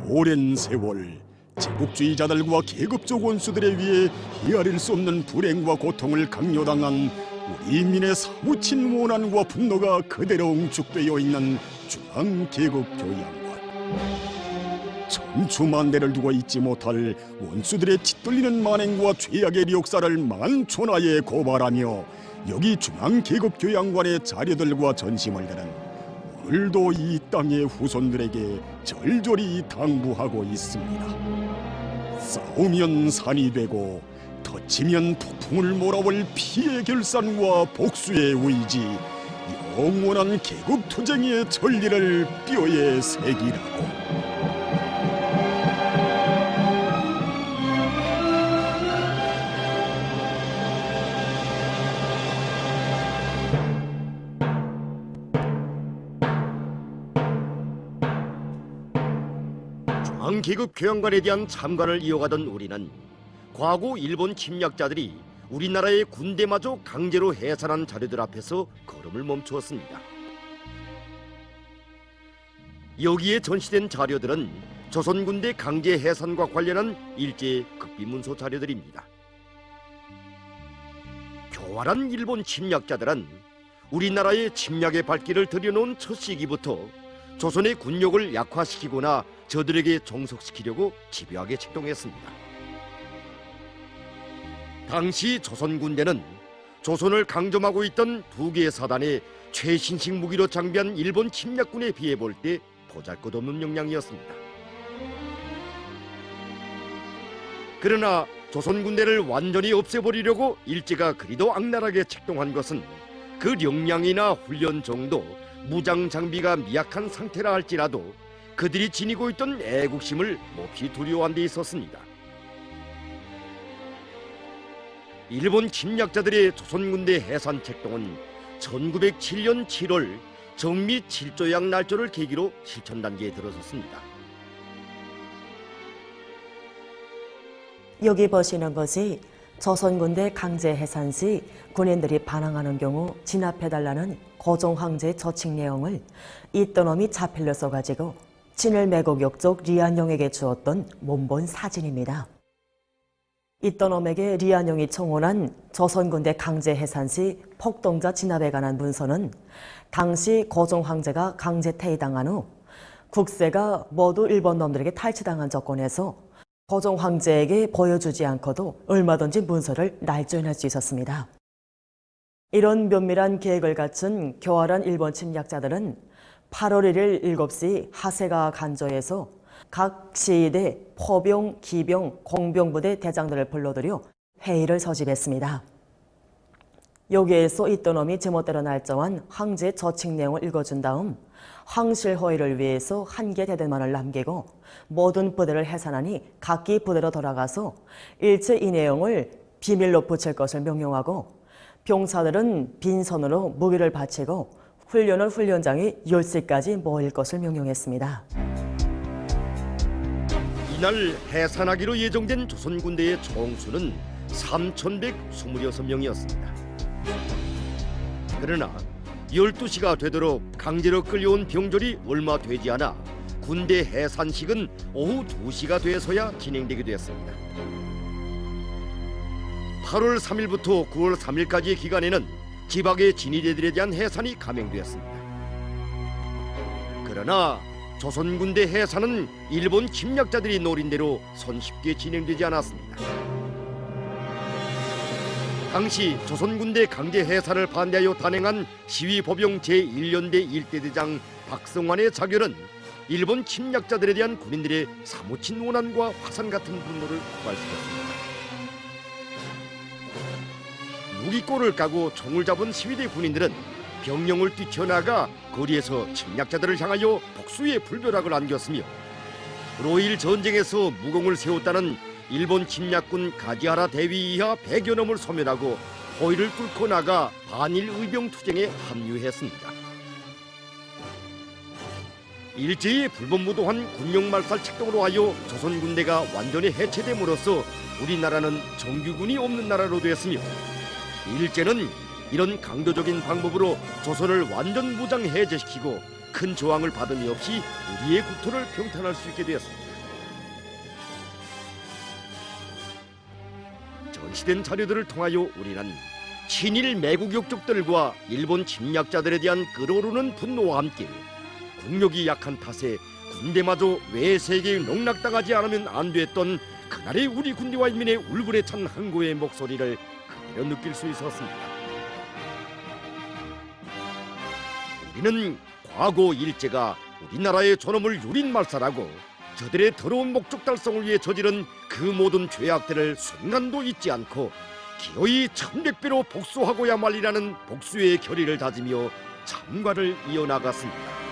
오랜 세월 제국주의자들과 계급적 원수들에 의해 헤아릴 수 없는 불행과 고통을 강요당한 우리 인민의 사무친 원한과 분노가 그대로 응축되어 있는 중앙계급교양관. 천추만대를 두고 잊지 못할 원수들의 짓돌리는 만행과 죄악의 역사를 만천하에 고발하며 여기 중앙계급교양관의 자료들과 전시물들은 오늘도 이 땅의 후손들에게 절절히 당부하고 있습니다. 싸우면 산이 되고 터치면 폭풍을 몰아올 피의 결산과 복수의 의지, 영원한 계급투쟁의 전리를 뼈에 새기라고. 중앙계급교양관에 대한 참관을 이어가던 우리는 과거 일본 침략자들이 우리나라의 군대마저 강제로 해산한 자료들 앞에서 걸음을 멈추었습니다. 여기에 전시된 자료들은 조선군대 강제 해산과 관련한 일제 극비문서 자료들입니다. 교활한 일본 침략자들은 우리나라의 침략의 발길을 들여놓은 첫 시기부터 조선의 군력을 약화시키거나 저들에게 종속시키려고 집요하게 책동했습니다. 당시 조선 군대는 조선을 강점하고 있던 두 개의 사단의 최신식 무기로 장비한 일본 침략군에 비해 볼 때 보잘것없는 역량이었습니다. 그러나 조선 군대를 완전히 없애버리려고 일제가 그리도 악랄하게 책동한 것은 그 역량이나 훈련 정도, 무장 장비가 미약한 상태라 할지라도 그들이 지니고 있던 애국심을 몹시 두려워한 데 있었습니다. 일본 침략자들의 조선군대 해산 책동은 1907년 7월 정미 7조약 날조를 계기로 실천 단계에 들어섰습니다. 여기 보시는 것이 조선군대 강제 해산 시 군인들이 반항하는 경우 진압해달라는 고종 황제의 저칙 내용을 이떠놈이 자필로 써가지고 친일 매국 역적 리안용에게 주었던 몸본 사진입니다. 이떠놈에게 리안용이 청혼한 조선군대 강제 해산 시 폭동자 진압에 관한 문서는 당시 고종 황제가 강제 퇴위당한 후 국세가 모두 일본 놈들에게 탈취당한 조건에서 고종 황제에게 보여주지 않고도 얼마든지 문서를 날조해낼 수 있었습니다. 이런 면밀한 계획을 갖춘 교활한 일본 침략자들은 8월 1일 7시 하세가 간조에서 각 시위대 포병, 기병, 공병부대 대장들을 불러들여 회의를 소집했습니다. 여기에서 이떠놈이 제멋대로 날짜한 황제의 저칙 내용을 읽어준 다음 황실호의를 위해서 한 개 대대만을 남기고 모든 부대를 해산하니 각기 부대로 돌아가서 일체 이 내용을 비밀로 붙일 것을 명령하고 병사들은 빈손으로 무기를 바치고 훈련을 훈련장에 10시까지 모일 것을 명령했습니다. 이날 해산하기로 예정된 조선군대의 총수는 3,126명이었습니다. 그러나 12시가 되도록 강제로 끌려온 병졸이 얼마 되지 않아 군대 해산식은 오후 2시가 돼서야 진행되기도 했습니다. 8월 3일부터 9월 3일까지의 기간에는 지박의 진위대들에 대한 해산이 감행되었습니다. 그러나 조선군대 해산은 일본 침략자들이 노린 대로 손쉽게 진행되지 않았습니다. 당시 조선군대 강제 해산을 반대하여 단행한 시위보병 제1연대 1대대장 박성환의 자결은 일본 침략자들에 대한 군인들의 사무친 원한과 화산 같은 분노를 고발시켰습니다. 무기꼬를 까고 총을 잡은 시위대 군인들은 병영을 뛰쳐나가 거리에서 침략자들을 향하여 복수의 불벼락을 안겼으며 로일 전쟁에서 무공을 세웠다는 일본 침략군 가지하라 대위 이하 100여 놈을 소멸하고 호위를 뚫고 나가 반일 의병 투쟁에 합류했습니다. 일제의 불법무도한 군용말살 책동으로 하여 조선 군대가 완전히 해체됨으로써 우리나라는 정규군이 없는 나라로 되었으며 일제는 이런 강도적인 방법으로 조선을 완전 무장 해제시키고 큰 저항을 받음이 없이 우리의 국토를 평탄할 수 있게 되었습니다. 채취된 자료들을 통하여 우리는 친일 매국역족들과 일본 침략자들에 대한 끓어오르는 분노와 함께 국력이 약한 탓에 군대마저 외세계에 농락당하지 않으면 안 됐던 그날의 우리 군대와 인민의 울분에 찬 항고의 목소리를 그대로 느낄 수 있었습니다. 우리는 과거 일제가 우리나라의 존엄을 유린말살하고 저들의 더러운 목적 달성을 위해 저지른 그 모든 죄악들을 순간도 잊지 않고 기어이 1100배로 복수하고야 말리라는 복수의 결의를 다지며 참가를 이어나갔습니다.